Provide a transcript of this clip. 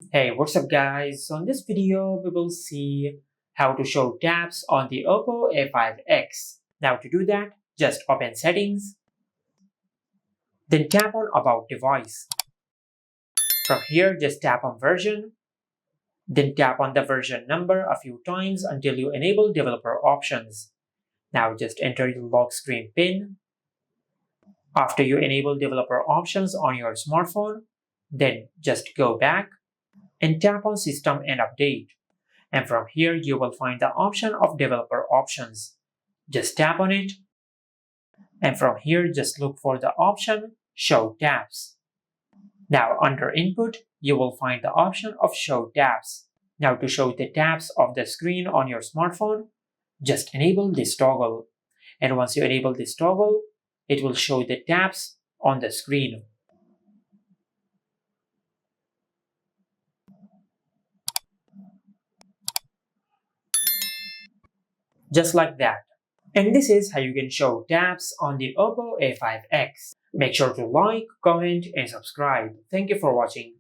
Hey, what's up guys? So in this video, we will see how to show tabs on the Oppo A5x. Now to do that, just open settings, then tap on about device. From here, just tap on version, then tap on the version number a few times until you enable developer options. Now just enter your lock screen PIN. After you enable developer options on your smartphone, then just go back and tap on system and update. And from here, you will find the option of developer options. Just tap on it. And from here, just look for the option show tabs. Now under input, you will find the option of show tabs. Now to show the tabs of the screen on your smartphone, just enable this toggle. And once you enable this toggle, it will show the tabs on the screen. Just like that. And this is how you can show tabs on the Oppo A5x. Make sure to like, comment, and subscribe. Thank you for watching.